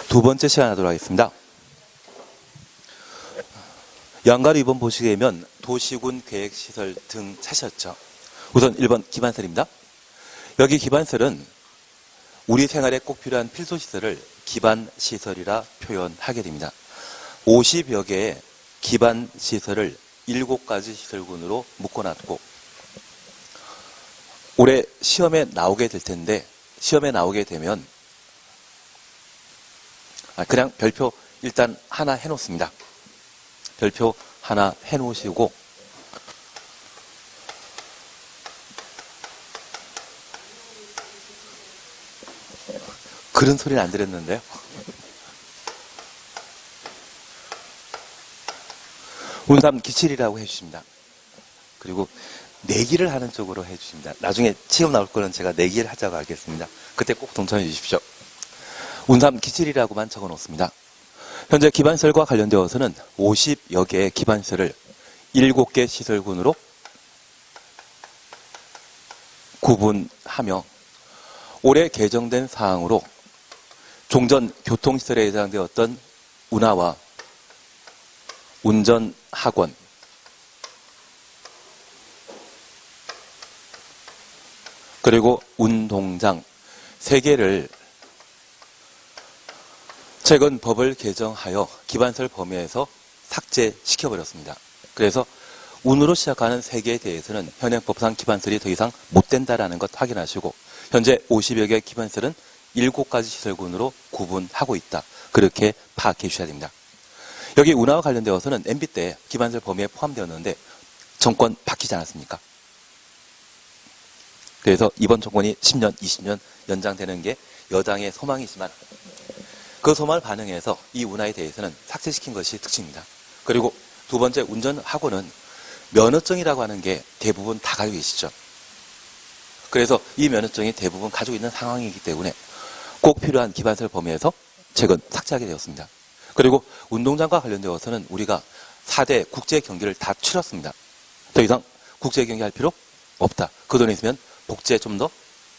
두 번째 시간 하도록 하겠습니다. 양가로 2번 보시게 되면 도시군 계획시설 등 찾으셨죠. 우선 1번 기반설입니다. 여기 기반설은 우리 생활에 꼭 필요한 필수시설을 기반시설이라 표현하게 됩니다. 50여 개의 기반시설을 7가지 시설군으로 묶어놨고 올해 시험에 나오게 될 텐데 시험에 나오게 되면 그냥 별표 일단 하나 해놓습니다. 별표 하나 해놓으시고 그런 소리는 안 들었는데요. 운삼 기칠이라고 해주십니다. 그리고 내기를 하는 쪽으로 해주십니다. 나중에 시험 나올 거는 제가 내기를 하자고 하겠습니다. 그때 꼭 동참해 주십시오. 운삼 기칠이라고만 적어 놓습니다. 현재 기반시설과 관련되어서는 50여 개의 기반시설을 7개 시설군으로 구분하며 올해 개정된 사항으로 종전 교통시설에 해당되었던 운하와 운전학원, 그리고 운동장 3개를 최근 법을 개정하여 기반시설 범위에서 삭제시켜버렸습니다. 그래서 운으로 시작하는 3개에 대해서는 현행법상 기반시설이 더 이상 못 된다라는 것 확인하시고 현재 50여 개의 기반시설은 7가지 시설군으로 구분하고 있다. 그렇게 파악해 주셔야 됩니다. 여기 운하와 관련되어서는 MB 때 기반시설 범위에 포함되었는데 정권 바뀌지 않았습니까? 그래서 이번 정권이 10년, 20년 연장되는 게 여당의 소망이지만 그 소망을 반영해서 이 운하에 대해서는 삭제시킨 것이 특징입니다. 그리고 두 번째 운전학원은 면허증이라고 하는 게 대부분 다 가지고 계시죠. 그래서 이 면허증이 대부분 가지고 있는 상황이기 때문에 꼭 필요한 기반시설 범위에서 최근 삭제하게 되었습니다. 그리고 운동장과 관련되어서는 우리가 4대 국제 경기를 다 치렀습니다. 더 이상 국제 경기 할 필요 없다. 그 돈이 있으면 복지에 좀 더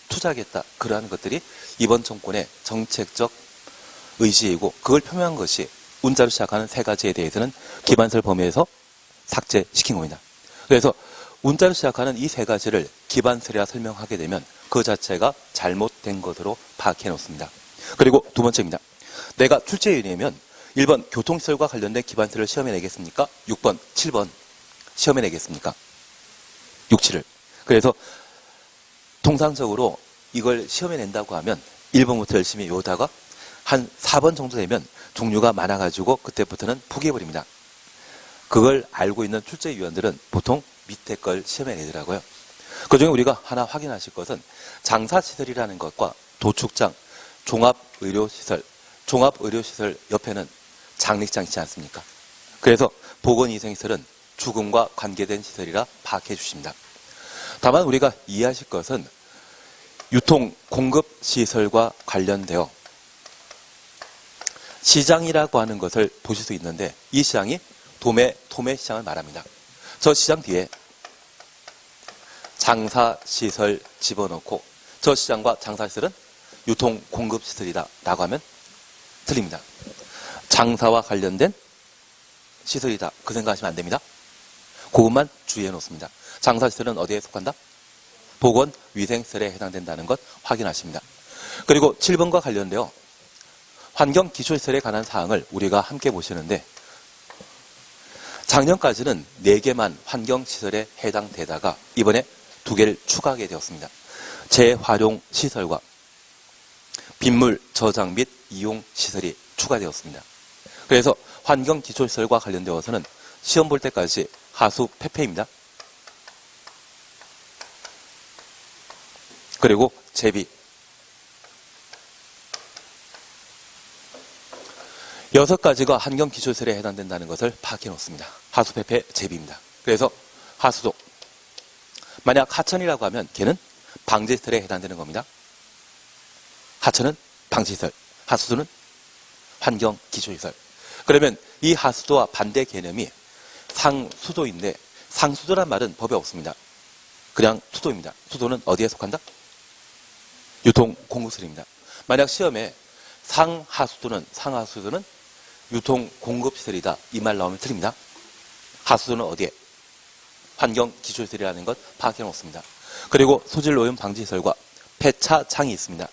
투자하겠다. 그러한 것들이 이번 정권의 정책적 의지이고 그걸 표명한 것이 운자로 시작하는 3가지에 대해서는 기반시설 범위에서 삭제시킨 겁니다. 그래서 운자로 시작하는 이 3가지를 기반시설이라 설명하게 되면 그 자체가 잘못된 것으로 파악해 놓습니다. 그리고 두 번째입니다. 내가 출제위원이면 1번 교통시설과 관련된 기반시설을 시험에 내겠습니까? 6번, 7번 시험에 내겠습니까? 6, 7을. 그래서 통상적으로 이걸 시험에 낸다고 하면 1번부터 열심히 외우다가 한 4번 정도 되면 종류가 많아가지고 그때부터는 포기해버립니다. 그걸 알고 있는 출제위원들은 보통 밑에 걸 시험에 내더라고요. 그중에 우리가 하나 확인하실 것은 장사시설이라는 것과 도축장, 종합의료시설, 종합의료시설 옆에는 장례식장 있지 않습니까? 그래서 보건위생시설은 죽음과 관계된 시설이라 파악해 주십니다. 다만 우리가 이해하실 것은 유통 공급시설과 관련되어 시장이라고 하는 것을 보실 수 있는데 이 시장이 도매 시장을 말합니다. 저 시장 뒤에 장사시설 집어넣고 저 시장과 장사시설은 유통 공급시설이다 라고 하면 틀립니다. 장사와 관련된 시설이다. 그 생각하시면 안 됩니다. 그것만 주의해 놓습니다. 장사시설은 어디에 속한다? 보건위생시설에 해당된다는 것 확인하십니다. 그리고 7번과 관련되어 환경기초시설에 관한 사항을 우리가 함께 보시는데 작년까지는 4개만 환경시설에 해당되다가 이번에 2개를 추가하게 되었습니다. 재활용시설과 빗물 저장 및 이용시설이 추가되었습니다. 그래서 환경기초시설과 관련되어서는 시험 볼 때까지 하수 폐폐입니다. 그리고 제비 6가지가 환경기초시설에 해당된다는 것을 파악해 놓습니다. 하수, 폐폐, 제비입니다. 그래서 하수도 만약 하천이라고 하면 걔는 방제시설에 해당되는 겁니다. 하천은 방제시설, 하수도는 환경기초시설. 그러면 이 하수도와 반대 개념이 상수도인데 상수도란 말은 법에 없습니다. 그냥 수도입니다. 수도는 어디에 속한다? 유통공급시설입니다. 만약 시험에 상하수도는 유통 공급 시설이다. 이 말 나오면 틀립니다. 하수도는 어디에? 환경 기초시설이라는 것 파악해 놓습니다. 그리고 소질 오염 방지 시설과 폐차장이 있습니다.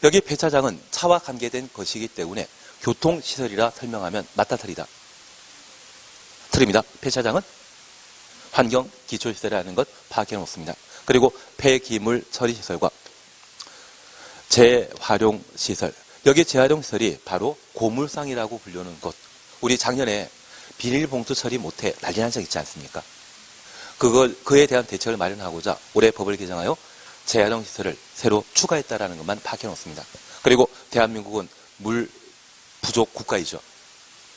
여기 폐차장은 차와 관계된 것이기 때문에 교통시설이라 설명하면 맞다 틀리다. 틀립니다. 폐차장은 환경 기초시설이라는 것 파악해 놓습니다. 그리고 폐기물 처리시설과 재활용시설. 여기 재활용시설이 바로 고물상이라고 불리는 것. 우리 작년에 비닐봉투 처리 못해 난리 난 적 있지 않습니까? 그에 대한 대책을 마련하고자 올해 법을 개정하여 재활용시설을 새로 추가했다라는 것만 파악해 놓습니다. 그리고 대한민국은 물 부족 국가이죠.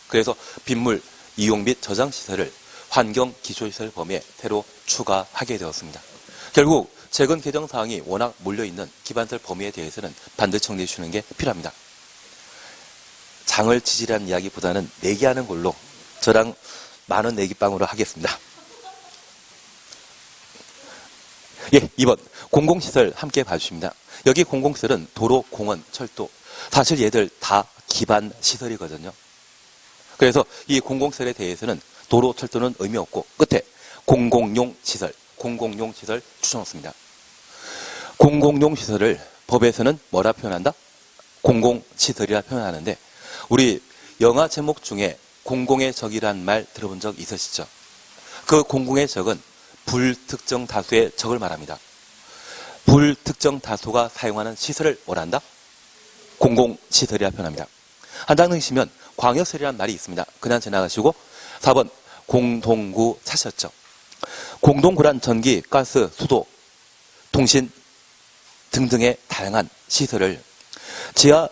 그래서 빗물 이용 및 저장시설을 환경 기초시설 범위에 새로 추가하게 되었습니다. 결국 최근 개정사항이 워낙 몰려있는 기반시설 범위에 대해서는 반드시 정리해 주시는 게 필요합니다. 장을 지지라는 이야기보다는 내기하는 걸로 저랑 만원 내기빵으로 하겠습니다. 예, 2번 공공시설 함께 봐주십니다. 여기 공공시설은 도로, 공원, 철도 사실 얘들 다 기반시설이거든요. 그래서 이 공공시설에 대해서는 도로, 철도는 의미 없고 끝에 공공용 시설 추천했습니다. 공공용 시설을 법에서는 뭐라 표현한다? 공공시설이라 표현하는데 우리 영화 제목 중에 공공의 적이란 말 들어본 적 있으시죠? 그 공공의 적은 불특정 다수의 적을 말합니다. 불특정 다수가 사용하는 시설을 뭐라 한다? 공공시설이라 표현합니다. 한장 넣으시면 광역시설이라는 말이 있습니다. 그냥 지나가시고 4번 공동구 찾으셨죠? 공동구란 전기, 가스, 수도, 통신 등등의 다양한 시설을 지하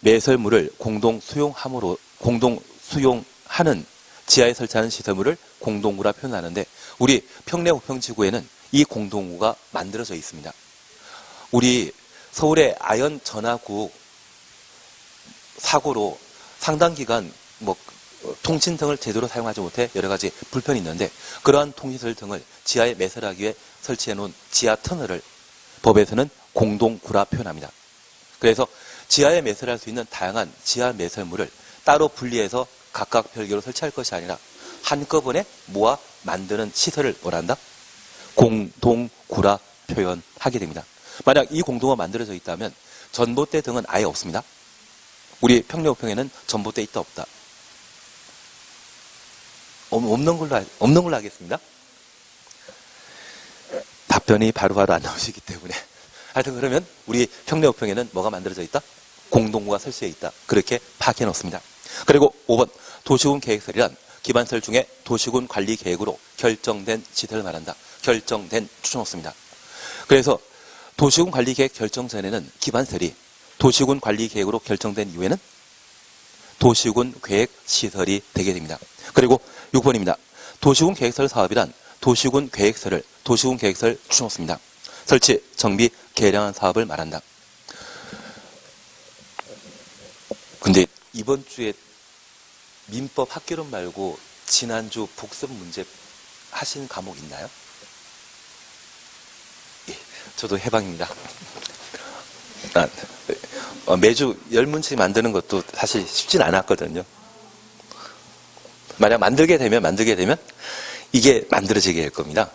매설물을 공동 수용하는 지하에 설치하는 시설물을 공동구라 표현하는데 우리 평내 우평지구에는 이 공동구가 만들어져 있습니다. 우리 서울의 아연 전화구 사고로 상당 기간 통신 등을 제대로 사용하지 못해 여러 가지 불편이 있는데 그러한 통신시설 등을 지하에 매설하기 위해 설치해 놓은 지하 터널을 법에서는 공동구라 표현합니다. 그래서 지하에 매설할 수 있는 다양한 지하 매설물을 따로 분리해서 각각 별개로 설치할 것이 아니라 한꺼번에 모아 만드는 시설을 뭐라 한다? 공동구라 표현하게 됩니다. 만약 이 공동구가 만들어져 있다면 전봇대 등은 아예 없습니다. 우리 평내 우평에는 전봇대 있다 없다? 없는 걸로 하겠습니다. 답변이 바로바로 안 나오시기 때문에 하여튼 그러면 우리 평내 우평에는 뭐가 만들어져 있다? 공동구가 설치해 있다. 그렇게 파악해 놓습니다. 그리고 5번 도시군 계획설이란 기반시설 중에 도시군 관리 계획으로 결정된 시설을 말한다. 결정된 추천했습니다. 그래서 도시군 관리 계획 결정 전에는 기반시설이 도시군 관리 계획으로 결정된 이후에는 도시군 계획 시설이 되게 됩니다. 그리고 6번입니다. 도시군 계획설 사업이란 도시군 계획설 추천했습니다. 설치, 정비, 개량한 사업을 말한다. 근데 이번 주에 민법 학개론 말고 지난주 복습 문제 하신 과목 있나요? 예, 저도 해방입니다. 매주 10문제 만드는 것도 사실 쉽진 않았거든요. 만약 만들게 되면 이게 만들어지게 될 겁니다.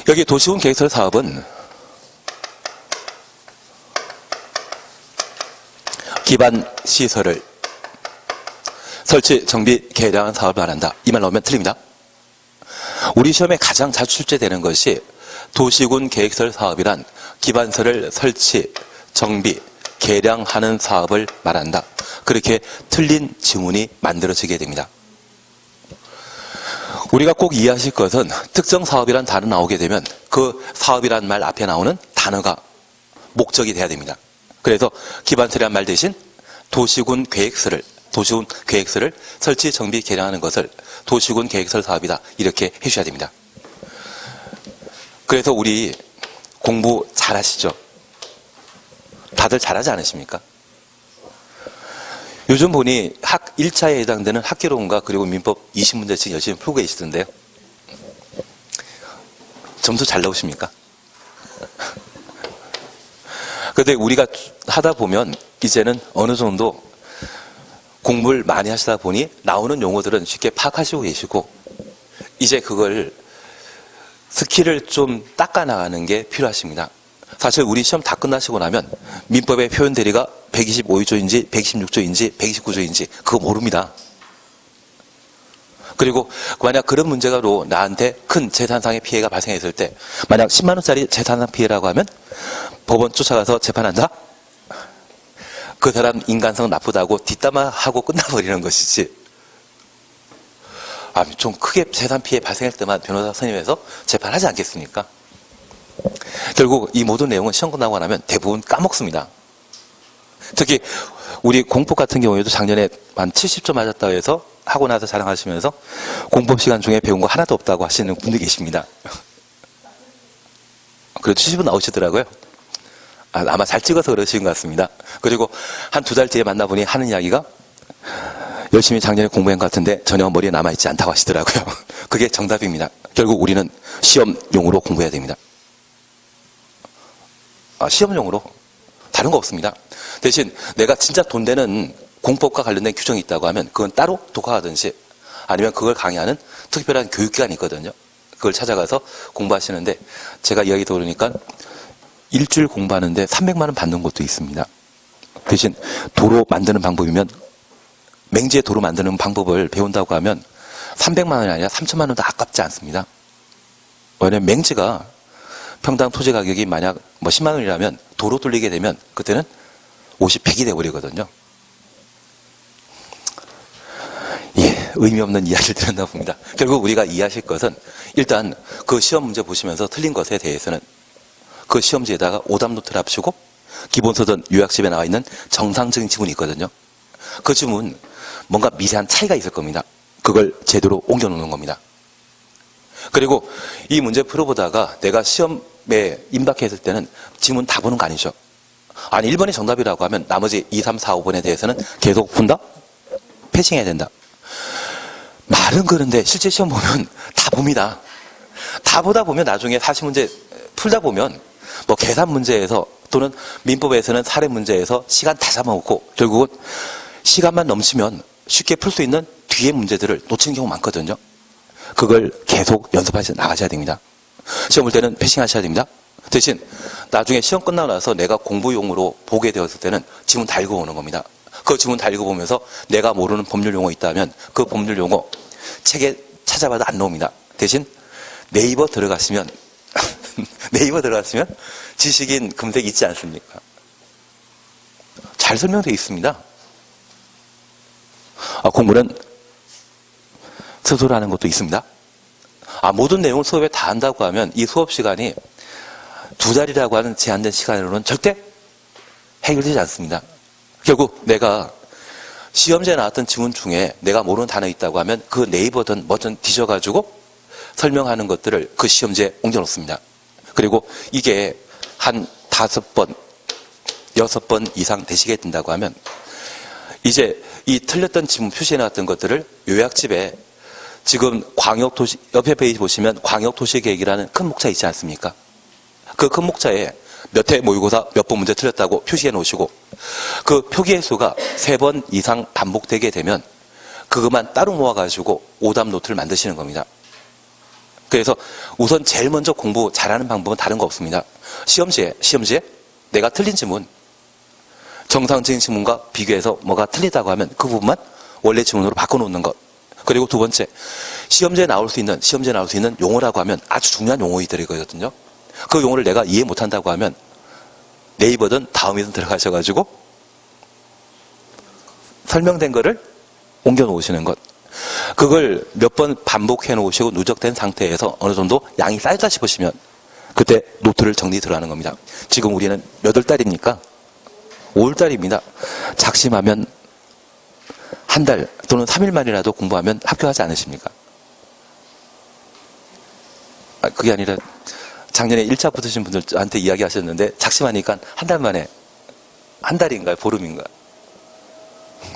여기 도시군 계획설 사업은 기반 시설을 설치, 정비, 개량한 사업을 말한다. 이 말 나오면 틀립니다. 우리 시험에 가장 자주 출제되는 것이 도시군 계획설 사업이란 기반시설을 설치, 정비, 개량하는 사업을 말한다. 그렇게 틀린 지문이 만들어지게 됩니다. 우리가 꼭 이해하실 것은 특정 사업이란 단어 나오게 되면 그 사업이란 말 앞에 나오는 단어가 목적이 돼야 됩니다. 그래서 기반시설이란 말 대신 도시군 계획설을 설치, 정비, 개량하는 것을 도시군 계획설 사업이다. 이렇게 해주셔야 됩니다. 그래서 우리 공부 잘하시죠? 다들 잘하지 않으십니까? 요즘 보니 1차에 해당되는 학개론과 그리고 민법 20문제씩 열심히 풀고 계시던데요. 점수 잘 나오십니까? 근데 우리가 하다 보면 이제는 어느 정도 공부를 많이 하시다 보니 나오는 용어들은 쉽게 파악하시고 계시고, 이제 그걸 스킬을 좀 닦아나가는 게 필요하십니다. 사실 우리 시험 다 끝나시고 나면 민법의 표현 대리가 125조인지 126조인지 129조인지 그거 모릅니다. 그리고 만약 그런 문제가로 나한테 큰 재산상의 피해가 발생했을 때, 만약 10만 원짜리 재산상 피해라고 하면 법원 쫓아가서 재판한다? 그 사람 인간성 나쁘다고 뒷담화하고 끝나버리는 것이지, 좀 크게 재산 피해 발생할 때만 변호사 선임해서 재판하지 않겠습니까? 결국 이 모든 내용은 시험 끝나고 나면 대부분 까먹습니다. 특히 우리 공법 같은 경우에도 작년에 한 70점 맞았다고 해서 하고 나서 자랑하시면서 공법 시간 중에 배운 거 하나도 없다고 하시는 분들이 계십니다. 그래도 70은 나오시더라고요. 아마 잘 찍어서 그러신 것 같습니다. 그리고 한 2달 뒤에 만나보니 하는 이야기가 열심히 작년에 공부한 것 같은데 전혀 머리에 남아있지 않다고 하시더라고요. 그게 정답입니다. 결국 우리는 시험용으로 공부해야 됩니다. 시험용으로. 다른 거 없습니다. 대신 내가 진짜 돈 되는 공법과 관련된 규정이 있다고 하면 그건 따로 독학하든지 아니면 그걸 강의하는 특별한 교육기관이 있거든요. 그걸 찾아가서 공부하시는데, 제가 이야기 들으니까 일주일 공부하는데 300만 원 받는 것도 있습니다. 대신 도로 만드는 방법이면, 맹지의 도로 만드는 방법을 배운다고 하면 300만 원이 아니라 3천만 원도 아깝지 않습니다. 왜냐면 맹지가 평당 토지 가격이 만약 10만 원이라면 도로 뚫리게 되면 그때는 50, 100이 돼버리거든요. 예, 의미 없는 이야기를 드렸나 봅니다. 결국 우리가 이해하실 것은, 일단 그 시험 문제 보시면서 틀린 것에 대해서는 그 시험지에다가 오답노트를 합치고 기본서든 요약집에 나와 있는 정상적인 지문이 있거든요. 그 지문 뭔가 미세한 차이가 있을 겁니다. 그걸 제대로 옮겨놓는 겁니다. 그리고 이 문제 풀어보다가 내가 시험에 임박했을 때는 지문 다 보는 거 아니죠. 아니 1번이 정답이라고 하면 나머지 2, 3, 4, 5번에 대해서는 계속 푼다? 패싱해야 된다. 말은 그런데 실제 시험 보면 다 봅니다. 다 보다 보면 나중에 사시 문제 풀다 보면 뭐 계산 문제에서 또는 민법에서는 사례 문제에서 시간 다 잡아먹고 결국은 시간만 넘치면 쉽게 풀 수 있는 뒤에 문제들을 놓치는 경우 많거든요. 그걸 계속 연습하셔 나가셔야 됩니다. 시험 볼 때는 패싱하셔야 됩니다. 대신 나중에 시험 끝나고 나서 내가 공부용으로 보게 되었을 때는 지문 다 읽어오는 겁니다. 그 지문 다 읽어보면서 내가 모르는 법률 용어 있다면 그 법률 용어 책에 찾아봐도 안 나옵니다. 대신 네이버 들어가시면 네이버 들어가시면 지식인 검색 있지 않습니까? 잘 설명되어 있습니다. 공부는 스스로 하는 것도 있습니다. 모든 내용을 수업에 다 한다고 하면 이 수업 시간이 2달이라고 하는 제한된 시간으로는 절대 해결되지 않습니다. 결국 내가 시험지에 나왔던 지문 중에 내가 모르는 단어 있다고 하면 그 네이버든 뭐든 뒤져가지고 설명하는 것들을 그 시험지에 옮겨놓습니다. 그리고 이게 한 5번, 6번 이상 되시게 된다고 하면 이제 이 틀렸던 지문 표시해 놨던 것들을 요약집에 지금 광역도시, 옆에 페이지 보시면 광역도시계획이라는 큰 목차 있지 않습니까? 그 큰 목차에 몇 회 모의고사 몇 번 문제 틀렸다고 표시해 놓으시고 그 표기의 수가 3번 이상 반복되게 되면 그것만 따로 모아가지고 오답 노트를 만드시는 겁니다. 그래서 우선 제일 먼저 공부 잘하는 방법은 다른 거 없습니다. 시험지에 내가 틀린 지문, 정상적인 지문과 비교해서 뭐가 틀리다고 하면 그 부분만 원래 지문으로 바꿔놓는 것. 그리고 두 번째, 시험지에 나올 수 있는 용어라고 하면 아주 중요한 용어들이거든요. 그 용어를 내가 이해 못한다고 하면 네이버든 다음이든 들어가셔가지고 설명된 거를 옮겨 놓으시는 것. 그걸 몇 번 반복해 놓으시고 누적된 상태에서 어느 정도 양이 쌓였다 싶으시면 그때 노트를 정리 들어가는 겁니다. 지금 우리는 몇 월 달입니까? 5월 달입니다. 작심하면 한 달 또는 3일만이라도 공부하면 합격하지 않으십니까? 그게 아니라 작년에 1차 붙으신 분들한테 이야기하셨는데 작심하니까 한 달 만에, 한 달인가요? 보름인가요?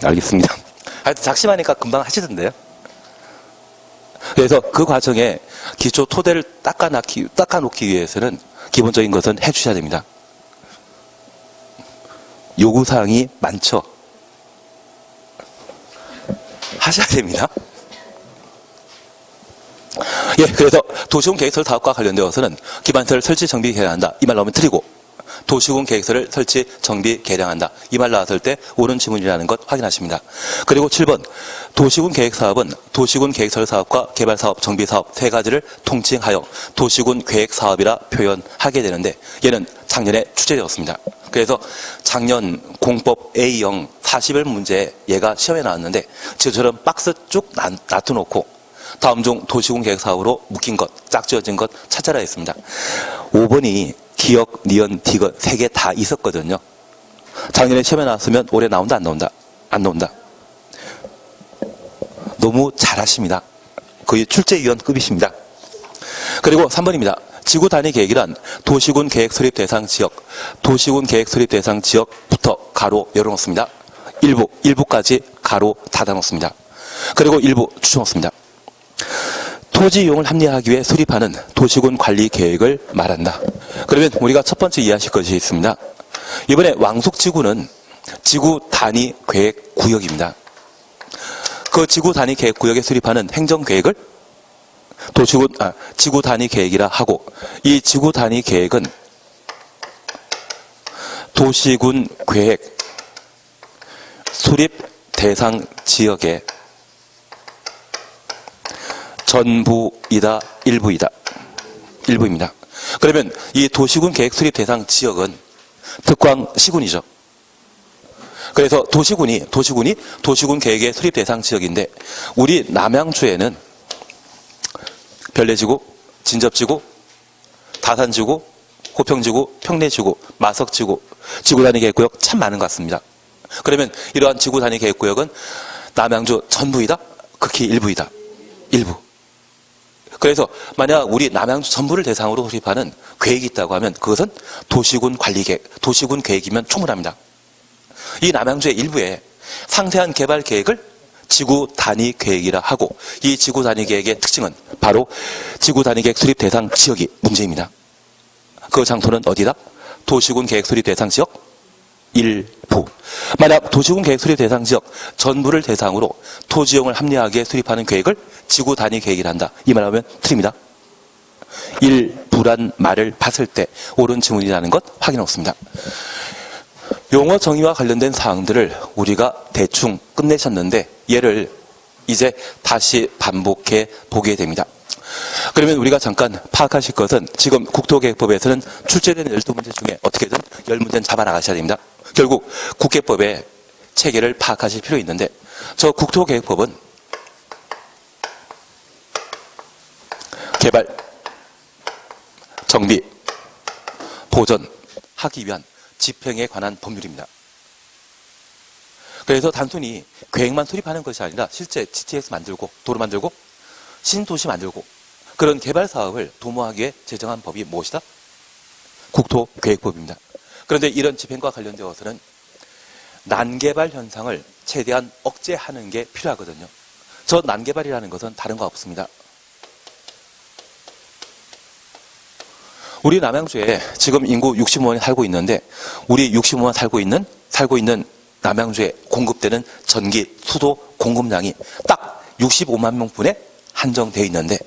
알겠습니다. 하여튼 작심하니까 금방 하시던데요. 그래서 그 과정에 기초 토대를 닦아놓기 위해서는 기본적인 것은 해주셔야 됩니다. 요구사항이 많죠. 하셔야 됩니다. 예, 그래서 도시군 계획설 사업과 관련되어서는 기반시설 설치 정비 개량한다. 이 말 나오면 틀리고, 도시군 계획서를 설치 정비 개량한다. 이 말 나왔을 때 옳은 지문이라는 것 확인하십니다. 그리고 7번 도시군 계획사업은 도시군 계획설 사업과 개발사업, 정비사업 세 가지를 통칭하여 도시군 계획사업이라 표현하게 되는데 얘는 작년에 출제되었습니다. 그래서 작년 공법 A형 40일 문제에 얘가 시험에 나왔는데 지금처럼 박스 쭉 놔두놓고 다음 중 도시군 계획사업으로 묶인 것, 짝지어진 것 찾아라 했습니다. 5번이 기억, 니은, 디귿 세 개 다 있었거든요. 작년에 시험에 나왔으면 올해 나온다, 안 나온다? 안 나온다. 너무 잘하십니다. 거의 출제위원급이십니다. 그리고 3번입니다. 지구 단위 계획이란 도시군 계획 수립 대상 지역, 도시군 계획 수립 대상 지역부터 가로 열어놓습니다. 일부까지 가로 닫아놓습니다. 일부 일부 추천놓습니다. 토지 이용을 합리화하기 위해 수립하는 도시군 관리 계획을 말한다. 그러면 우리가 첫 번째 이해하실 것이 있습니다. 이번에 왕숙지구는 지구 단위 계획 구역입니다. 그 지구 단위 계획 구역에 수립하는 행정계획을 지구 단위 계획이라 하고, 이 지구 단위 계획은 도시군 계획 수립 대상 지역의 전부이다, 일부입니다. 그러면 이 도시군 계획 수립 대상 지역은 특광시군이죠. 그래서 도시군 계획의 수립 대상 지역인데, 우리 남양주에는 별내지구, 진접지구, 다산지구, 호평지구, 평내지구, 마석지구, 지구단위 계획구역 참 많은 것 같습니다. 그러면 이러한 지구단위 계획구역은 남양주 전부이다, 극히 일부이다, 일부. 그래서 만약 우리 남양주 전부를 대상으로 수립하는 계획이 있다고 하면 그것은 도시군 관리계획, 도시군 계획이면 충분합니다. 이 남양주의 일부에 상세한 개발 계획을 지구 단위 계획이라 하고, 이 지구 단위 계획의 특징은 바로 지구 단위 계획 수립 대상 지역이 문제입니다. 그 장소는 어디다? 도시군 계획 수립 대상 지역 일부. 만약 도시군 계획 수립 대상 지역 전부를 대상으로 토지 이용을 합리화하게 수립하는 계획을 지구 단위 계획이라 한다. 이 말하면 틀립니다. 일부란 말을 봤을 때 옳은 지문이라는 것 확인 없습니다. 용어 정의와 관련된 사항들을 우리가 대충 끝내셨는데 얘를 이제 다시 반복해 보게 됩니다. 그러면 우리가 잠깐 파악하실 것은 지금 국토계획법에서는 출제된 12문제 중에 어떻게든 10문제는 잡아나가셔야 됩니다. 결국 국계법의 체계를 파악하실 필요 있는데, 저 국토계획법은 개발, 정비, 보전하기 위한 집행에 관한 법률입니다. 그래서 단순히 계획만 수립하는 것이 아니라 실제 GTX 만들고 도로 만들고 신도시 만들고 그런 개발 사업을 도모하기 위해 제정한 법이 무엇이다? 국토계획법입니다. 그런데 이런 집행과 관련되어서는 난개발 현상을 최대한 억제하는 게 필요하거든요. 저 난개발이라는 것은 다른 거 없습니다. 우리 남양주에 지금 인구 65만이 살고 있는데, 우리 65만 살고 있는 남양주에 공급되는 전기, 수도 공급량이 딱 65만 명분에 한정되어 있는데,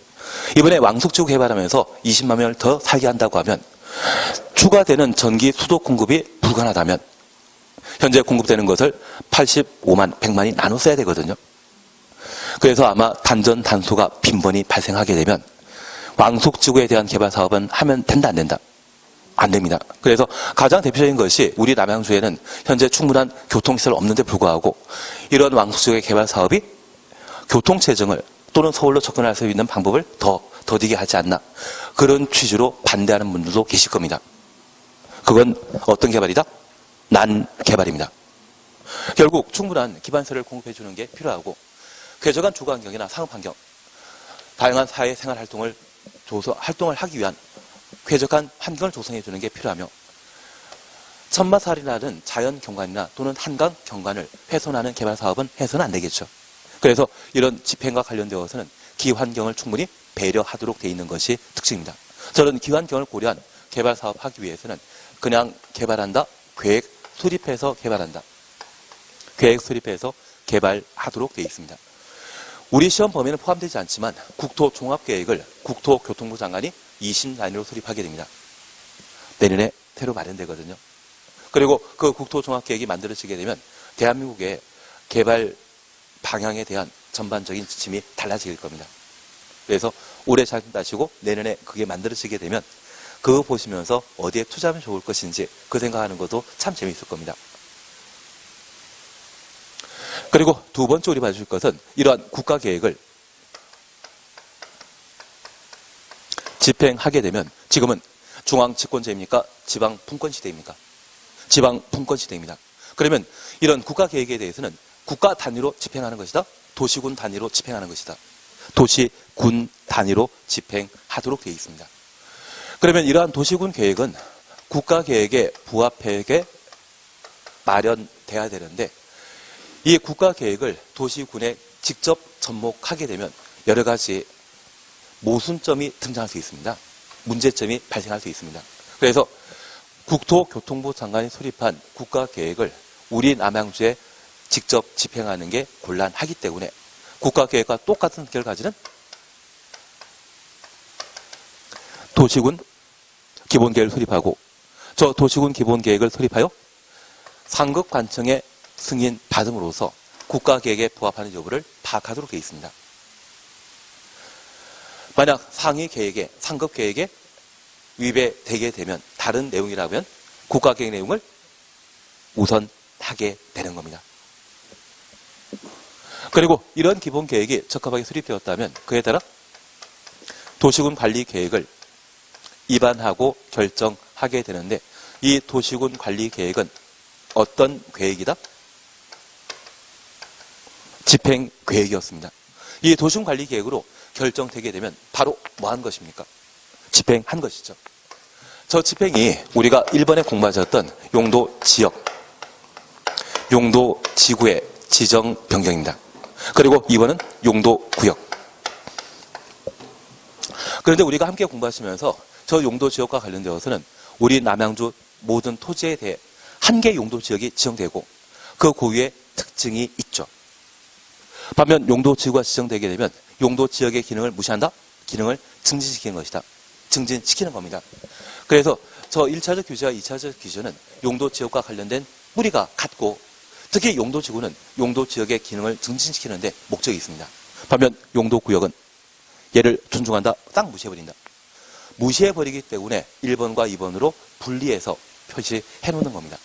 이번에 왕숙지구 개발하면서 20만 명을 더 살게 한다고 하면 추가되는 전기, 수도 공급이 불가능하다면 현재 공급되는 것을 85만, 100만이 나눠 써야 되거든요. 그래서 아마 단전, 단소가 빈번히 발생하게 되면 왕숙지구에 대한 개발 사업은 하면 된다, 안 된다? 안 됩니다. 그래서 가장 대표적인 것이 우리 남양주에는 현재 충분한 교통시설 없는데 불구하고 이런 왕숙지구의 개발 사업이 교통체증을 또는 서울로 접근할 수 있는 방법을 더 더디게 하지 않나, 그런 취지로 반대하는 분들도 계실 겁니다. 그건 어떤 개발이다? 난개발입니다. 결국 충분한 기반시설을 공급해 주는 게 필요하고, 쾌적한 주거환경이나 상업환경, 다양한 사회생활 활동을 하기 위한 쾌적한 환경을 조성해 주는 게 필요하며, 천마살이라는 자연 경관이나 또는 한강 경관을 훼손하는 개발 사업은 해서는 안 되겠죠. 그래서 이런 집행과 관련되어서는 기환경을 충분히 배려하도록 되어 있는 것이 저런 기환경을 고려한 개발 사업 하기 위해서는 그냥 개발한다, 계획 수립해서 개발한다. 계획 수립해서 개발하도록 되어 있습니다. 우리 시험 범위는 포함되지 않지만 국토종합계획을 국토교통부 장관이 2심 단위로 수립하게 됩니다. 내년에 새로 마련되거든요. 그리고 그 국토종합계획이 만들어지게 되면 대한민국의 개발 방향에 대한 전반적인 지침이 달라질 겁니다. 그래서 올해 잘 따시고 내년에 그게 만들어지게 되면 그거 보시면서 어디에 투자하면 좋을 것인지 그 생각하는 것도 참 재미있을 겁니다. 그리고 두 번째 우리 봐주실 것은 이러한 국가계획을 집행하게 되면 지금은 중앙집권제입니까? 지방분권시대입니까? 지방분권시대입니다. 그러면 이런 국가계획에 대해서는 국가 단위로 집행하는 것이다. 도시군 단위로 집행하는 것이다. 도시군 단위로 집행하도록 되어 있습니다. 그러면 이러한 도시군 계획은 국가계획에 부합하게 마련돼야 되는데 이 국가계획을 도시군에 직접 접목하게 되면 여러 가지 모순점이 등장할 수 있습니다. 문제점이 발생할 수 있습니다. 그래서 국토교통부 장관이 수립한 국가계획을 우리 남양주에 직접 집행하는 게 곤란하기 때문에 국가계획과 똑같은 결을 가지는 도시군 기본계획을 수립하고 저 도시군 기본계획을 수립하여 상급관청의 승인 받음으로써 국가계획에 부합하는 여부를 파악하도록 되어 있습니다. 만약 상위 계획에, 상급 계획에 위배되게 되면 다른 내용이라면 국가계획 내용을 우선하게 되는 겁니다. 그리고 이런 기본계획이 적합하게 수립되었다면 그에 따라 도시군 관리 계획을 입안하고 결정하게 되는데 이 도시군 관리 계획은 어떤 계획이다? 집행 계획이었습니다. 이 도시군 관리 계획으로 결정되게 되면 바로 뭐 한 것입니까? 집행한 것이죠. 저 집행이 우리가 1번에 공부하셨던 용도 지역, 용도 지구의 지정 변경입니다. 그리고 2번은 용도 구역. 그런데 우리가 함께 공부하시면서 저 용도 지역과 관련되어서는 우리 남양주 모든 토지에 대해 한 개 용도 지역이 지정되고 그 고유의 특징이 있죠. 반면 용도 지구가 지정되게 되면 용도 지역의 기능을 무시한다? 기능을 증진시키는 것이다. 증진시키는 겁니다. 그래서 저 1차적 규제와 2차적 규제는 용도 지역과 관련된 뿌리가 같고 특히 용도 지구는 용도 지역의 기능을 증진시키는 데 목적이 있습니다. 반면 용도 구역은 얘를 존중한다? 딱 무시해버린다. 무시해버리기 때문에 1번과 2번으로 분리해서 표시해 놓는 겁니다.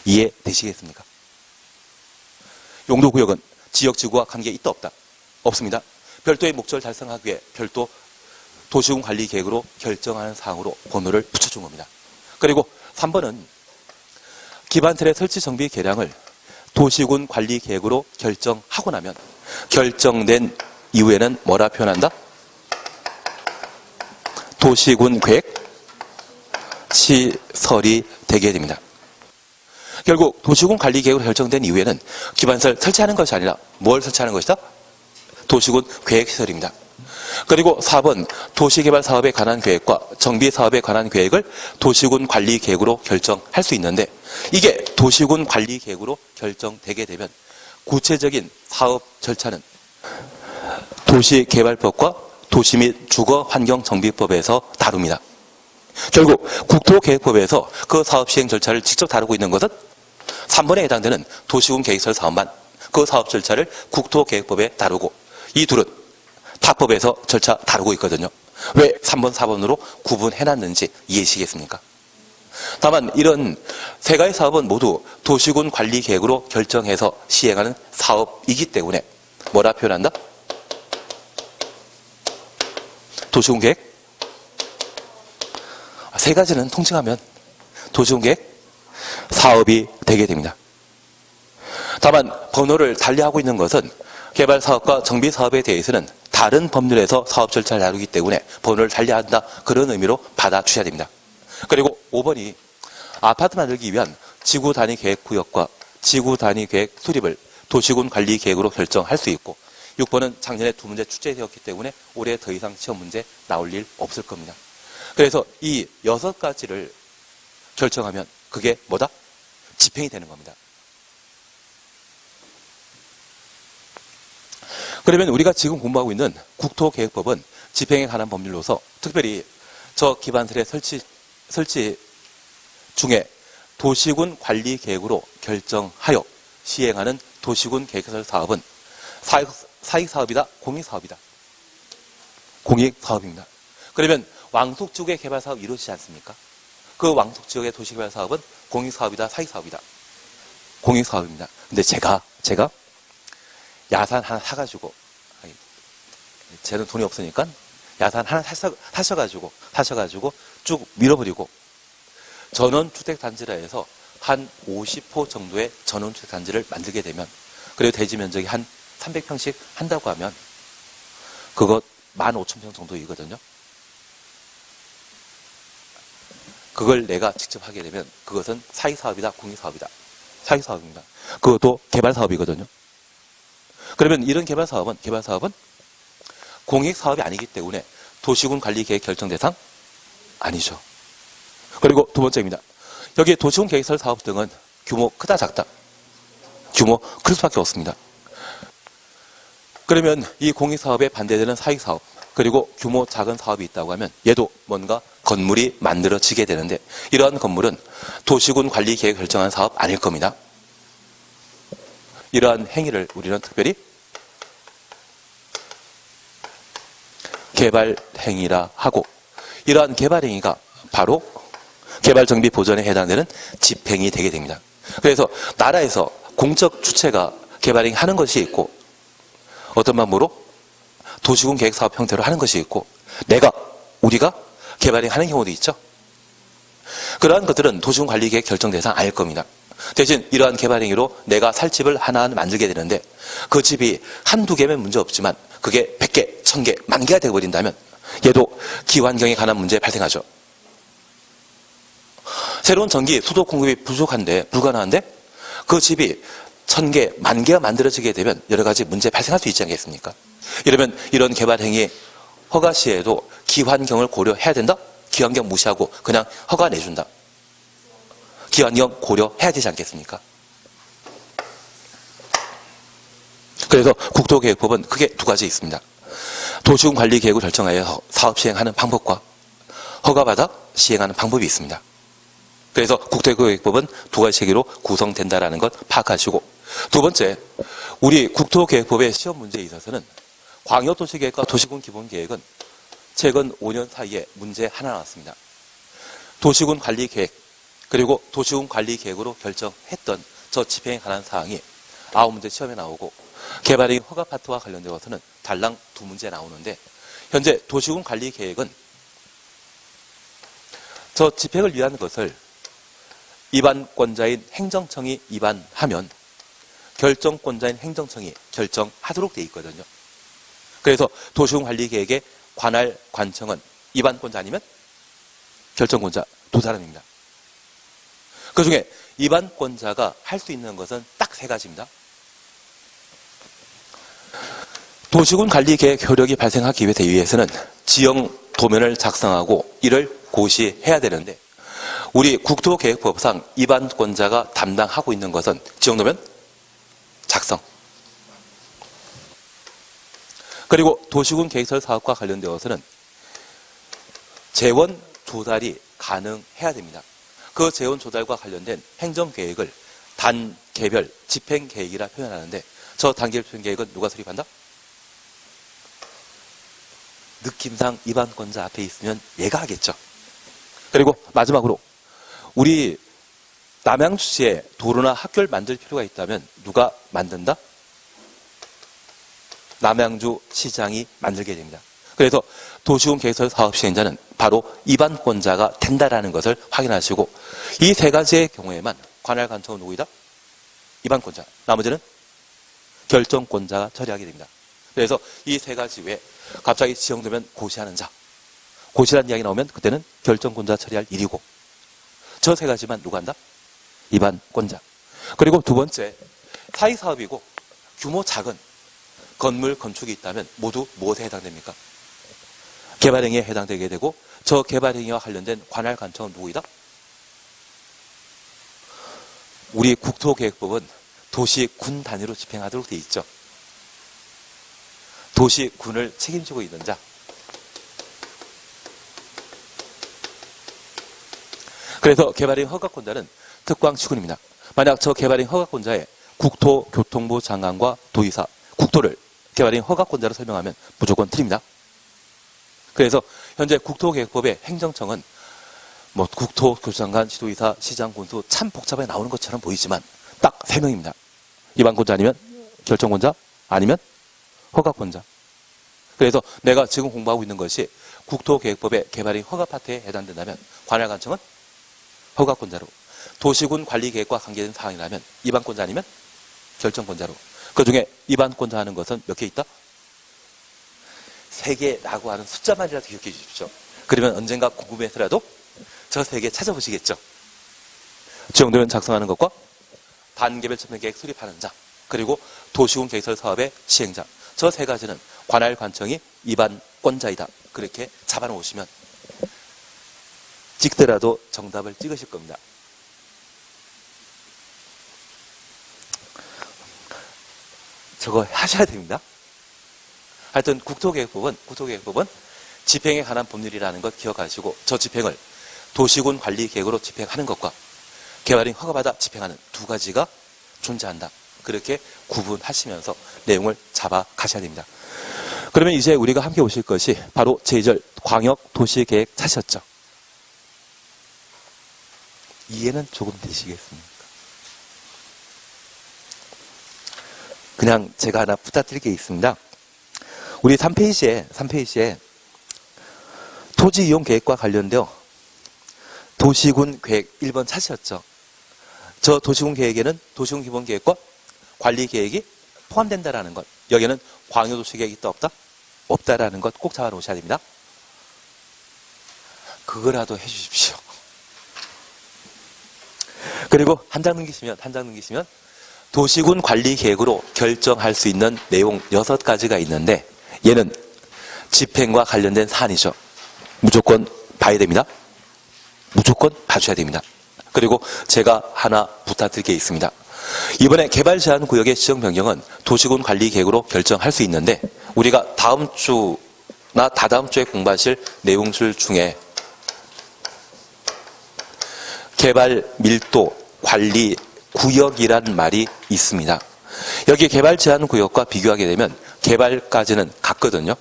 이해되시겠습니까? 용도 구역은 지역 지구와 관계 있다 없다? 없습니다. 별도의 목적을 달성하기 위해 별도 도시군 관리 계획으로 결정하는 사항으로 번호를 붙여준 겁니다. 그리고 3번은 기반틀의 설치 정비 계량을 도시군 관리 계획으로 결정하고 나면 결정된 이후에는 뭐라 표현한다? 도시군 계획 시설이 되게 됩니다. 결국 도시군 관리 계획으로 결정된 이후에는 기반설 설치하는 것이 아니라 뭘 설치하는 것이다? 도시군 계획시설입니다. 그리고 4번 도시개발 사업에 관한 계획과 정비 사업에 관한 계획을 도시군 관리 계획으로 결정할 수 있는데 이게 도시군 관리 계획으로 결정되게 되면 구체적인 사업 절차는 도시개발법과 도시 및 주거환경정비법에서 다룹니다. 결국 국토계획법에서 그 사업 시행 절차를 직접 다루고 있는 것은 3번에 해당되는 도시군 계획설 사업만 그 사업 절차를 국토계획법에 다루고 이 둘은 타법에서 절차 다루고 있거든요. 왜 3번, 4번으로 구분해놨는지 이해하시겠습니까? 다만 이런 세 가지 사업은 모두 도시군 관리 계획으로 결정해서 시행하는 사업이기 때문에 뭐라 표현한다? 도시군 계획? 세 가지는 통칭하면 도시군 계획 사업이 되게 됩니다. 다만 번호를 달리하고 있는 것은 개발 사업과 정비 사업에 대해서는 다른 법률에서 사업 절차를 다루기 때문에 번호를 달리한다 그런 의미로 받아주셔야 됩니다. 그리고 5번이 아파트 만들기 위한 지구 단위 계획 구역과 지구 단위 계획 수립을 도시군 관리 계획으로 결정할 수 있고 6번은 작년에 두 문제 출제되었기 때문에 올해 더 이상 시험 문제 나올 일 없을 겁니다. 그래서 이 6가지를 결정하면 그게 뭐다? 집행이 되는 겁니다. 그러면 우리가 지금 공부하고 있는 국토계획법은 집행에 관한 법률로서 특별히 저 기반설의 설치 중에 도시군 관리 계획으로 결정하여 시행하는 도시군 계획설 사업은 사익 사업이다, 공익 사업이다. 공익 사업입니다. 그러면 왕속 지역의 개발 사업이 이루어지지 않습니까? 그 왕속 지역의 도시 개발 사업은 공익 사업이다, 사익 사업이다. 공익 사업입니다. 근데 제가 야산 하나 사가지고, 쟤는 돈이 없으니까 야산 하나 사셔가지고 쭉 밀어버리고 전원주택단지라 해서 한 50호 정도의 전원주택단지를 만들게 되면, 그리고 대지 면적이 한 300평씩 한다고 하면 그것 15,000평 정도이거든요. 그걸 내가 직접 하게 되면 그것은 사익사업이다, 공익사업이다. 사익사업입니다. 그것도 개발사업이거든요. 그러면 이런 개발사업은 공익사업이 아니기 때문에 도시군 관리계획 결정 대상 아니죠. 그리고 두 번째입니다. 여기 도시군 계획설 사업 등은 규모 크다 작다? 규모 클 수밖에 없습니다. 그러면 이 공익사업에 반대되는 사익사업, 그리고 규모 작은 사업이 있다고 하면 얘도 뭔가 건물이 만들어지게 되는데, 이러한 건물은 도시군 관리계획 결정한 사업 아닐 겁니다. 이러한 행위를 우리는 특별히 개발행위라 하고, 이러한 개발행위가 바로 개발정비 보전에 해당되는 집행이 되게 됩니다. 그래서 나라에서 공적 주체가 개발행위 하는 것이 있고, 어떤 방법으로 도시군 계획사업 형태로 하는 것이 있고, 우리가 개발행위 하는 경우도 있죠. 그러한 것들은 도시군 관리계획 결정 대상 아닐 겁니다. 대신 이러한 개발행위로 내가 살 집을 하나 만들게 되는데, 그 집이 한두 개면 문제 없지만 그게 100개, 1000개, 10,000개가 되어버린다면 얘도 기후환경에 관한 문제 발생하죠. 새로운 전기, 수도 공급이 불가능한데 그 집이 1000개, 10,000개가 만들어지게 되면 여러 가지 문제 발생할 수 있지 않겠습니까? 이러면 이런 개발행위 허가 시에도 기환경을 고려해야 된다? 기환경 무시하고 그냥 허가 내준다. 기환경 고려해야 되지 않겠습니까? 그래서 국토계획법은 크게 두 가지 있습니다. 도시군 관리 계획을 결정하여 사업 시행하는 방법과 허가받아 시행하는 방법이 있습니다. 그래서 국토계획법은 두 가지 체계로 구성된다는 것 파악하시고, 두 번째, 우리 국토계획법의 시험 문제에 있어서는 광역도시계획과 도시군 기본계획은 최근 5년 사이에 문제 하나 나왔습니다. 도시군 관리계획, 그리고 도시군 관리계획으로 결정했던 저 집행에 관한 사항이 9문제 시험에 나오고, 개발행위 허가 파트와 관련되어서는 달랑 2문제 나오는데, 현재 도시군 관리계획은 저 집행을 위한 것을 입안권자인 행정청이 입안하면 결정권자인 행정청이 결정하도록 되어 있거든요. 그래서 도시군 관리계획의 관할 관청은 입안권자 아니면 결정권자 두 사람입니다. 그중에 입안권자가 할 수 있는 것은 딱 3가지입니다. 도시군 관리계획 효력이 발생하기 위해서는 지형 도면을 작성하고 이를 고시해야 되는데, 우리 국토계획법상 입안권자가 담당하고 있는 것은 지형도면 작성, 그리고 도시군 계획설 사업과 관련되어서는 재원 조달이 가능해야 됩니다. 그 재원 조달과 관련된 행정계획을 단계별 집행계획이라 표현하는데, 저 단계별 집행계획은 누가 수립한다? 느낌상 입안권자 앞에 있으면 얘가 하겠죠. 그리고 마지막으로 우리 남양주시에 도로나 학교를 만들 필요가 있다면 누가 만든다? 남양주 시장이 만들게 됩니다. 그래서 도시군 계획설 사업 시행자는 바로 입안권자가 된다라는 것을 확인하시고, 이 3가지의 경우에만 관할 관청은 누구이다? 입안권자. 나머지는 결정권자가 처리하게 됩니다. 그래서 이 3가지 외에 갑자기 지형되면 고시하는 자, 고시라는 이야기 나오면 그때는 결정권자 처리할 일이고, 저 3가지만 누가 한다? 입안권자. 그리고 두 번째, 사익사업이고 규모 작은 건물 건축이 있다면 모두 무엇에 해당됩니까? 개발행위에 해당되게 되고, 저 개발행위와 관련된 관할 관청은 누구이다? 우리 국토계획법은 도시, 군 단위로 집행하도록 되어 있죠. 도시, 군을 책임지고 있는 자. 그래서 개발행 허가권자는 특광시군입니다. 만약 저 개발행 허가권자의 국토교통부 장관과 도의사, 국토를 개발행 허가권자로 설명하면 무조건 틀립니다. 그래서 현재 국토계획법의 행정청은 뭐 국토교통장관, 시도의사, 시장, 군수 참 복잡하게 나오는 것처럼 보이지만 딱 3명입니다. 입안권자 아니면 결정권자 아니면 허가권자. 그래서 내가 지금 공부하고 있는 것이 국토계획법의 개발행 허가 파트에 해당된다면 관할관청은 허가권자로, 도시군 관리계획과 관계된 사항이라면 입안권자 아니면 결정권자로. 그중에 입안권자 하는 것은 몇 개 있다? 3개라고 하는 숫자만이라도 기억해 주십시오. 그러면 언젠가 궁금해서라도 저 3개 찾아보시겠죠. 지정도면 작성하는 것과 단계별 첨단계획 수립하는 자, 그리고 도시군 계획설 사업의 시행자. 저 3가지는 관할관청이 입안권자이다. 그렇게 잡아놓으시면 찍더라도 정답을 찍으실 겁니다. 저거 하셔야 됩니다. 하여튼 국토계획법은 집행에 관한 법률이라는 것 기억하시고 저 집행을 도시군 관리계획으로 집행하는 것과 개발행 허가받아 집행하는 2가지가 존재한다. 그렇게 구분하시면서 내용을 잡아 가셔야 됩니다. 그러면 이제 우리가 함께 보실 것이 바로 제2절 광역도시계획 차시였죠. 이해는 조금 되시겠습니까? 그냥 제가 하나 부탁드릴 게 있습니다. 우리 3페이지에 토지이용계획과 관련되어 도시군 계획 1번 차시였죠. 저 도시군 계획에는 도시군 기본계획과 관리계획이 포함된다라는 것. 여기에는 광역도시계획이 있다 없다? 없다라는 것 꼭 잡아놓으셔야 됩니다. 그거라도 해주십시오. 그리고 한 장 넘기시면 도시군 관리계획으로 결정할 수 있는 내용 6가지가 있는데 얘는 집행과 관련된 사안이죠. 무조건 봐야 됩니다. 무조건 봐줘야 됩니다. 그리고 제가 하나 부탁드릴 게 있습니다. 이번에 개발제한구역의 지정 변경은 도시군 관리계획으로 결정할 수 있는데 우리가 다음 주나 다다음 주에 공부하실 내용들 중에 개발 밀도 관리 구역이란 말이 있습니다. 여기 개발 제한 구역과 비교하게 되면 개발까지는 같거든요.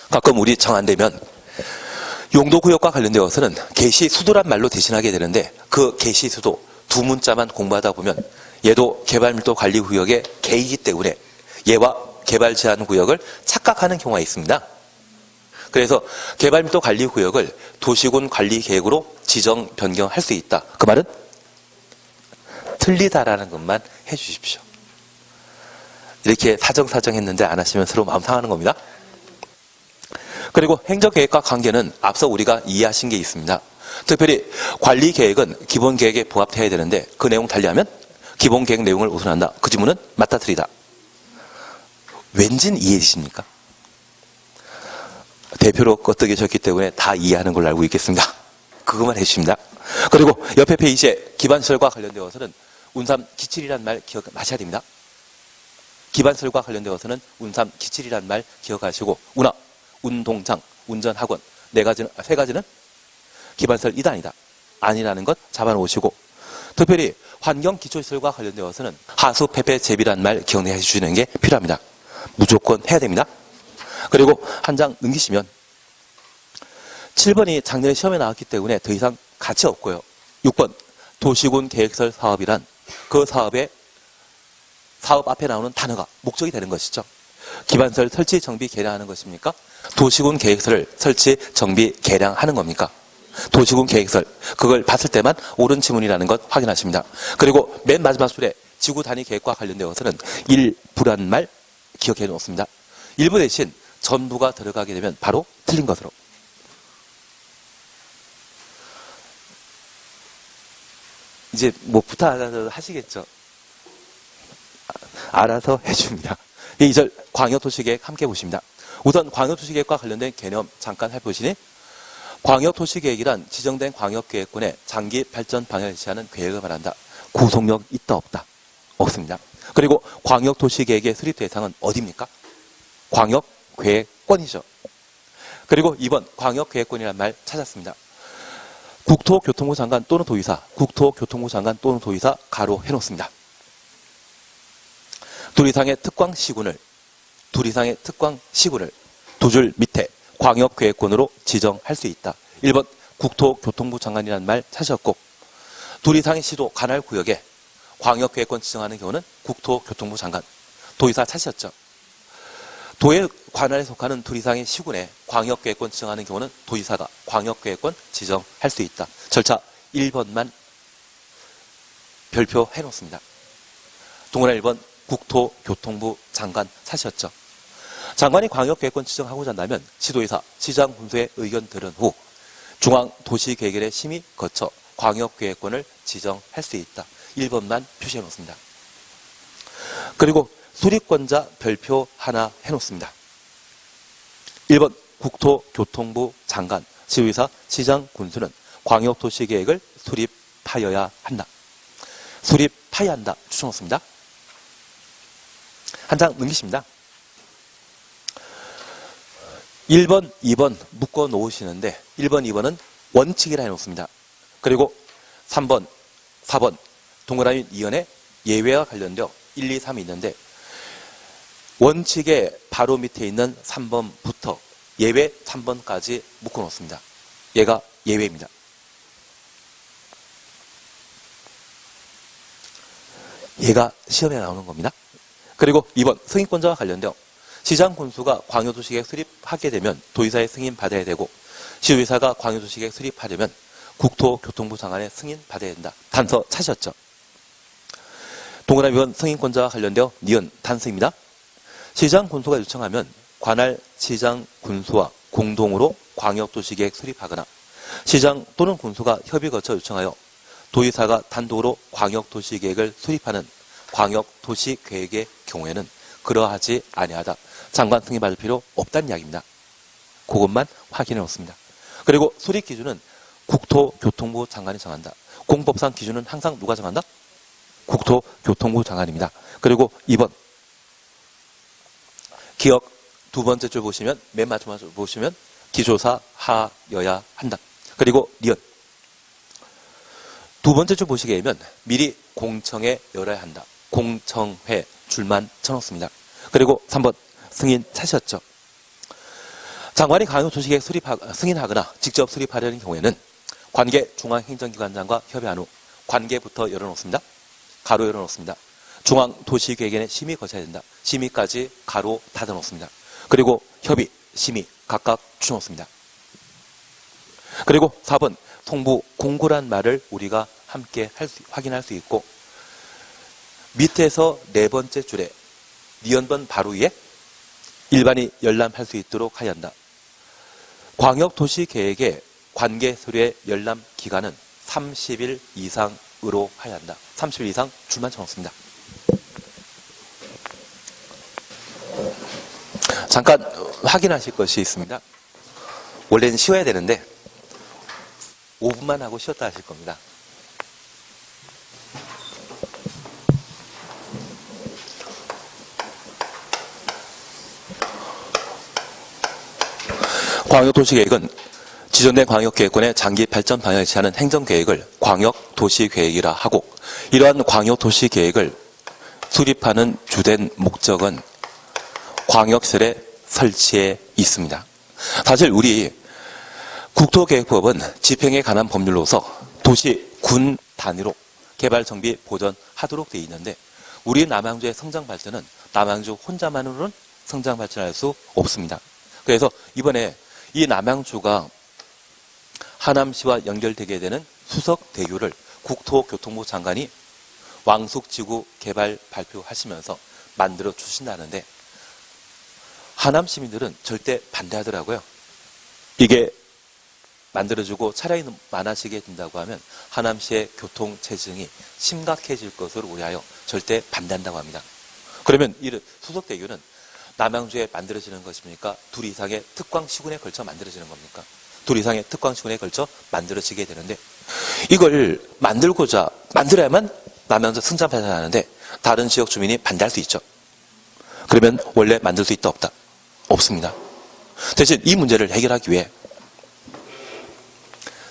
가끔 우리 정 안 되면 용도구역과 관련되어서는 개시수도란 말로 대신하게 되는데 그 개시수도 2문자만 공부하다 보면 얘도 개발밀도 관리구역의 개이기 때문에 얘와 개발 제한 구역을 착각하는 경우가 있습니다. 그래서 개발밀도 관리구역을 도시군 관리계획으로 지정 변경할 수 있다. 그 말은 틀리다라는 것만 해주십시오. 이렇게 사정사정 했는데 안 하시면 서로 마음 상하는 겁니다. 그리고 행정계획과 관계는 앞서 우리가 이해하신 게 있습니다. 특별히 관리계획은 기본계획에 부합해야 되는데 그 내용 달리하면 기본계획 내용을 우선한다. 그 지문은 맞다 틀리다. 왠진 이해되십니까? 대표로 껐떠계셨기 때문에 다 이해하는 걸로 알고 있겠습니다. 그것만 해주십니다. 그리고 옆에 페이지에 기반시설과 관련되어서는 운삼 기칠이란 말 기억하셔야 됩니다. 기반시설과 관련되어서는 운삼 기칠이란 말 기억하시고 운하, 운동장, 운전학원 3가지는 기반시설 이다 아니라는 것 잡아놓으시고 특별히 환경기초시설과 관련되어서는 하수, 폐폐, 제비란 말 기억해 주시는 게 필요합니다. 무조건 해야 됩니다. 그리고 한 장 넘기시면 7번이 작년에 시험에 나왔기 때문에 더 이상 가치 없고요. 6번 도시군 계획설 사업이란 그 사업의 사업 앞에 나오는 단어가 목적이 되는 것이죠. 기반설 설치 정비 개량하는 것입니까? 도시군 계획설을 설치 정비 개량하는 겁니까? 도시군 계획설 그걸 봤을 때만 옳은 지문이라는 것 확인하십니다. 그리고 맨 마지막 줄에 지구 단위 계획과 관련되어서는 일부란 말 기억해 놓습니다. 일부 대신 전부가 들어가게 되면 바로 틀린 것으로. 이제 뭐 부탁하시겠죠. 알아서 해줍니다. 2절 광역도시계획 함께 보십니다. 우선 광역도시계획과 관련된 개념 잠깐 해보시니 광역도시계획이란 지정된 광역계획권의 장기 발전 방향을 제시하는 계획을 말한다. 구속력 있다 없다? 없습니다. 그리고 광역도시계획의 수립 대상은 어디입니까? 광역계획권이죠. 그리고 2번 광역계획권이라는 말 찾았습니다. 국토교통부 장관 또는 도의사, 국토교통부 장관 또는 도의사 가로 해놓습니다. 둘 이상의 특광 시군을 두 줄 밑에 광역계획권으로 지정할 수 있다. 1번 국토교통부 장관이라는 말 찾으셨고, 둘 이상의 시도 관할 구역에 광역계획권 지정하는 경우는 국토교통부 장관, 도의사 찾으셨죠. 도의 관할에 속하는 둘 이상의 시군에 광역계획권 지정하는 경우는 도의사가 광역계획권 지정할 수 있다. 절차 1번만 별표해 놓습니다. 동그라미 1번 국토교통부 장관 찾으셨죠. 장관이 광역계획권 지정하고자 한다면 시도의사, 시장, 군수의 의견 들은 후 중앙도시계획의 심의 거쳐 광역계획권을 지정할 수 있다. 1번만 표시해 놓습니다. 그리고 수립권자 별표 하나 해놓습니다. 1번 국토교통부 장관, 시도의사, 시장, 군수는 광역도시계획을 수립하여야 한다. 수립하여야 한다. 추천했습니다. 한 장 넘기십니다. 1번, 2번 묶어 놓으시는데 1번, 2번은 원칙이라 해놓습니다. 그리고 3번, 4번 동그라미 이연의 예외와 관련되어 1, 2, 3이 있는데 원칙의 바로 밑에 있는 3번부터 예외 3번까지 묶어 놓습니다. 얘가 예외입니다. 얘가 시험에 나오는 겁니다. 그리고 2번 승인권자와 관련되어 시장 군수가 광역도시계획 수립하게 되면 도의사의 승인 받아야 되고, 시도의사가 광역도시계획 수립하려면 국토교통부 장관의 승인 받아야 된다. 단서 찾으셨죠? 동그라미 2번 승인권자와 관련되어 니은 단서입니다. 시장 군수가 요청하면 관할 시장 군수와 공동으로 광역도시계획 수립하거나, 시장 또는 군수가 협의 거쳐 요청하여 도의사가 단독으로 광역도시계획을 수립하는 광역도시계획의 경우에는 그러하지 아니하다. 장관 승인 받을 필요 없다는 이야기입니다. 그것만 확인해 놓습니다. 그리고 수립 기준은 국토교통부 장관이 정한다. 공법상 기준은 항상 누가 정한다? 국토교통부 장관입니다. 그리고 2번 기억 두 번째 줄 보시면, 맨 마지막 줄 보시면 기조사 하여야 한다. 그리고 니은 두 번째 줄 보시게 되면 미리 공청회 열어야 한다. 공청회 줄만 쳐놓습니다. 그리고 3번 승인 찾으셨죠? 장관이 광역도시계획 승인하거나 직접 수립하려는 경우에는 관계 중앙행정기관장과 협의한 후 관계부터 열어놓습니다. 가로 열어놓습니다. 중앙도시계획의 심의 거쳐야 된다. 심의까지 가로 닫아놓습니다. 그리고 협의, 심의 각각 주놓습니다. 그리고 4번 송부 공고란 말을 우리가 함께 확인할 수 있고, 밑에서 네 번째 줄에 니은번 바로 위에 일반이 열람할 수 있도록 하여야 한다. 광역도시계획의 관계서류의 열람 기간은 30일 이상으로 하여야 한다. 30일 이상 줄만 쳐놓습니다. 잠깐 확인하실 것이 있습니다. 원래는 쉬어야 되는데 5분만 하고 쉬었다 하실 겁니다. 광역도시계획은 지정된 광역계획권의 장기 발전 방향을 제시하는 행정계획을 광역도시계획이라 하고, 이러한 광역도시계획을 수립하는 주된 목적은 광역시설의 설치에 있습니다. 사실 우리 국토계획법은 집행에 관한 법률로서 도시, 군 단위로 개발, 정비, 보전하도록 되어 있는데, 우리 남양주의 성장 발전은 남양주 혼자만으로는 성장 발전할 수 없습니다. 그래서 이번에 이 남양주가 하남시와 연결되게 되는 수석대교를 국토교통부 장관이 왕숙지구 개발 발표하시면서 만들어 주신다는데, 하남 시민들은 절대 반대하더라고요. 이게 만들어주고 차량이 많아지게 된다고 하면 하남시의 교통체증이 심각해질 것으로 우려하여 절대 반대한다고 합니다. 그러면 이 수석대교는 남양주에 만들어지는 것입니까? 둘 이상의 특광 시군에 걸쳐 만들어지는 겁니까? 둘 이상의 특광시군에 걸쳐 만들어지게 되는데, 이걸 만들어야만 남양주 승전파산이 나는데 다른 지역 주민이 반대할 수 있죠. 그러면 원래 만들 수 있다 없다? 없습니다. 대신 이 문제를 해결하기 위해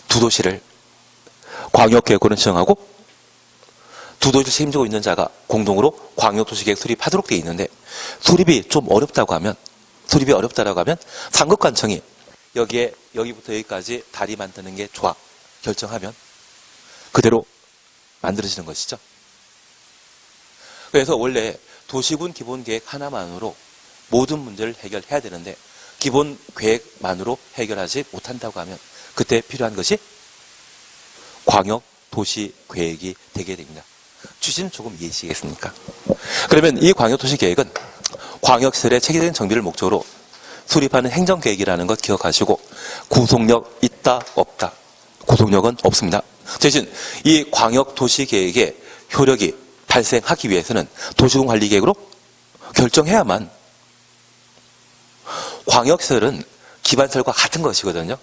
두 도시를 광역계획권을 지정하고 두 도시를 책임지고 있는 자가 공동으로 광역도시계획 수립하도록 되어 있는데, 수립이 어렵다고 하면 상급관청이 여기부터 여기까지 다리 만드는 게 좋아 결정하면 그대로 만들어지는 것이죠. 그래서 원래 도시군 기본계획 하나만으로 모든 문제를 해결해야 되는데, 기본 계획만으로 해결하지 못한다고 하면 그때 필요한 것이 광역도시계획이 되게 됩니다. 취지는 조금 이해하시겠습니까? 그러면 이 광역도시계획은 광역시설의 체계적인 정비를 목적으로 수립하는 행정계획이라는 것 기억하시고, 구속력 있다 없다? 구속력은 없습니다. 대신 이 광역도시계획의 효력이 발생하기 위해서는 도시군관리계획으로 결정해야만, 광역시설은 기반시설과 같은 것이거든요.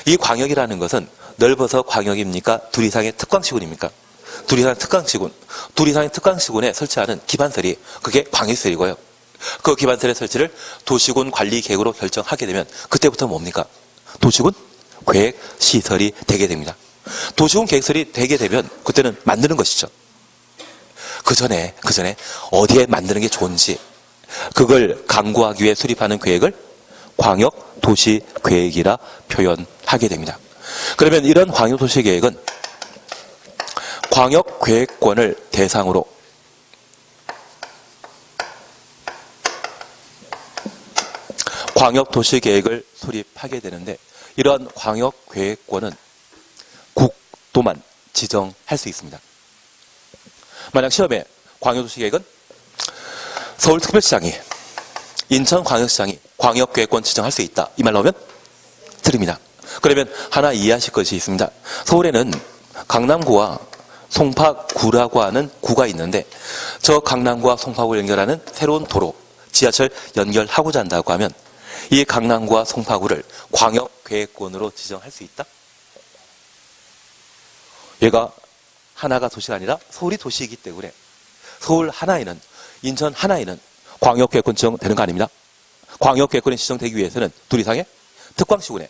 이 광역이라는 것은 넓어서 광역입니까? 둘 이상의 특광시군입니까? 둘 이상의 특광시군. 둘 이상의 특광시군에 설치하는 기반시설이 그게 광역시설이고요. 그 기반시설의 설치를 도시군 관리계획으로 결정하게 되면 그때부터 뭡니까? 도시군 계획시설이 되게 됩니다. 도시군 계획시설이 되게 되면 그때는 만드는 것이죠. 그 전에 어디에 만드는 게 좋은지 그걸 강구하기 위해 수립하는 계획을 광역도시계획이라 표현하게 됩니다. 그러면 이런 광역도시계획은 광역계획권을 대상으로 광역도시계획을 수립하게 되는데, 이러한 광역계획권은 국도만 지정할 수 있습니다. 만약 시험에 광역도시계획은 서울특별시장이, 인천광역시장이 광역계획권 지정할 수 있다, 이 말 나오면 틀립니다. 그러면 하나 이해하실 것이 있습니다. 서울에는 강남구와 송파구라고 하는 구가 있는데, 저 강남구와 송파구를 연결하는 새로운 도로, 지하철 연결하고자 한다고 하면 이 강남구와 송파구를 광역계획권으로 지정할 수 있다? 얘가 하나가 도시가 아니라 서울이 도시이기 때문에 서울 하나에는, 인천 하나에는 광역계획권 지정되는 거 아닙니다. 광역계획권이 지정되기 위해서는 둘 이상의 특광시군에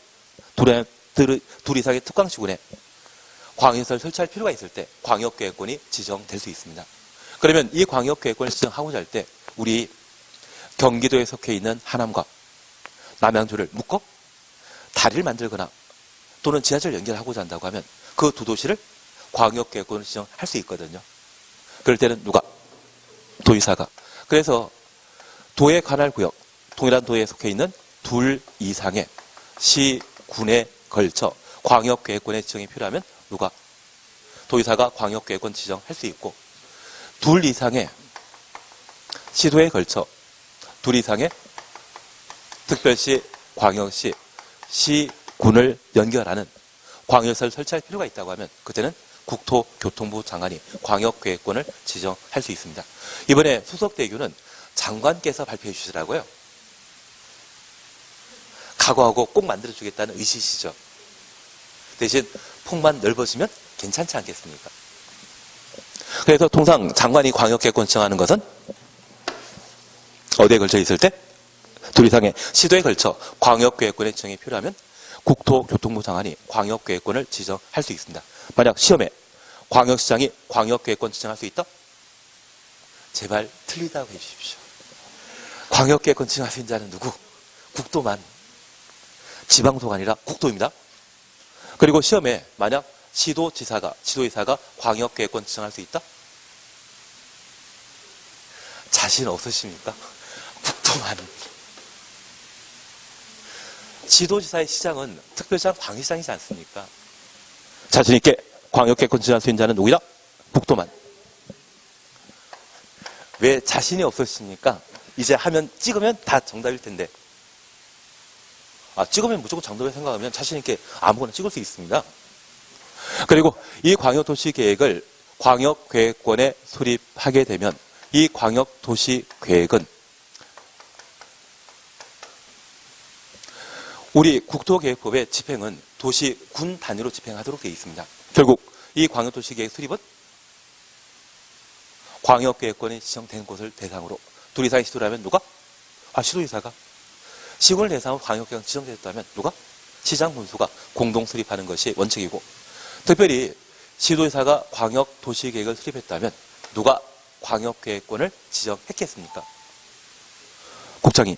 광역시설을 설치할 필요가 있을 때 광역계획권이 지정될 수 있습니다. 그러면 이 광역계획권을 지정하고자 할 때 우리 경기도에 속해 있는 하남과 남양주를 묶어 다리를 만들거나 또는 지하철을 연결하고자 한다고 하면 그 두 도시를 광역계획권을 지정할 수 있거든요. 그럴 때는 누가? 도의사가. 그래서 도에 관할 구역, 동일한 도에 속해 있는 둘 이상의 시군에 걸쳐 광역계획권의 지정이 필요하면 누가? 도의사가 광역계획권 지정할 수 있고, 둘 이상의 시도에 걸쳐 둘 이상의 특별시, 광역시, 시군을 연결하는 광역시설을 설치할 필요가 있다고 하면 그때는 국토교통부 장관이 광역계획권을 지정할 수 있습니다. 이번에 수석대교는 장관께서 발표해 주시더라고요. 각오하고 꼭 만들어주겠다는 의지시죠. 대신 폭만 넓어지면 괜찮지 않겠습니까? 그래서 통상 장관이 광역계획권 지정하는 것은 어디에 걸쳐 있을 때? 둘 이상의 시도에 걸쳐 광역계획권의 지정이 필요하면 국토교통부 장관이 광역계획권을 지정할 수 있습니다. 만약 시험에 광역시장이 광역계획권 지정할 수 있다? 제발 틀리다고 해주십시오. 광역계획권 지정할 수 있는 자는 누구? 국도만. 지방도가 아니라 국도입니다. 그리고 시험에 만약 지도이사가 광역계획권 지정할 수 있다? 자신 없으십니까? 국도만. 지도지사의 시장은 특별시장, 광역시장이지 않습니까? 자신 있게 광역계획권 지정할 수 있는 자는 누구이다? 국도만. 왜 자신이 없으십니까? 이제 찍으면 다 정답일 텐데. 찍으면 무조건 정답을 생각하면 자신 있게 아무거나 찍을 수 있습니다. 그리고 이 광역도시계획을 광역계획권에 수립하게 되면 이 광역도시계획은 우리 국토계획법의 집행은 도시, 군 단위로 집행하도록 되어 있습니다. 결국 이 광역도시계획 수립은 광역계획권이 지정된 곳을 대상으로 둘 이상의 시도라면 누가? 시도의사가. 시군을 대상으로 광역계획이 지정됐다면 누가? 시장 군수가 공동 수립하는 것이 원칙이고, 특별히 시도의사가 광역도시계획을 수립했다면 누가 광역계획권을 지정했겠습니까? 국장이.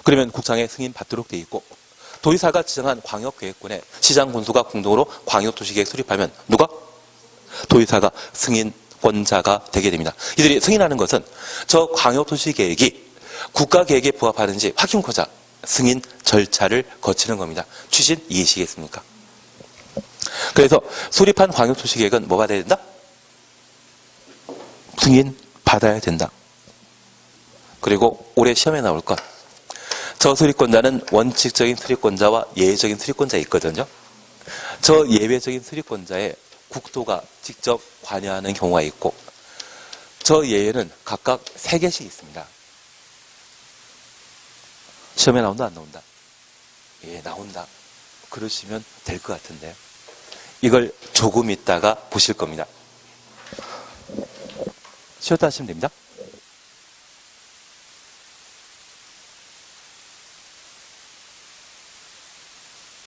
그러면 국장의 승인 받도록 되어 있고, 도의사가 지정한 광역계획권에 시장 군수가 공동으로 광역도시계획 수립하면 누가? 도의사가 승인권자가 되게 됩니다. 이들이 승인하는 것은 저 광역도시계획이 국가계획에 부합하는지 확인코자 승인 절차를 거치는 겁니다. 취신 이해시겠습니까? 그래서 수립한 광역도시계획은 뭐 받아야 된다? 승인 받아야 된다. 그리고 올해 시험에 나올 것, 저 수립권자는 원칙적인 수립권자와 예외적인 수립권자 있거든요. 저 예외적인 수립권자에 국토가 직접 관여하는 경우가 있고, 저 예외는 각각 3개씩 있습니다. 시험에 나온다, 안 나온다? 예, 나온다. 그러시면 될 것 같은데, 이걸 조금 있다가 보실 겁니다. 쉬었다 하시면 됩니다.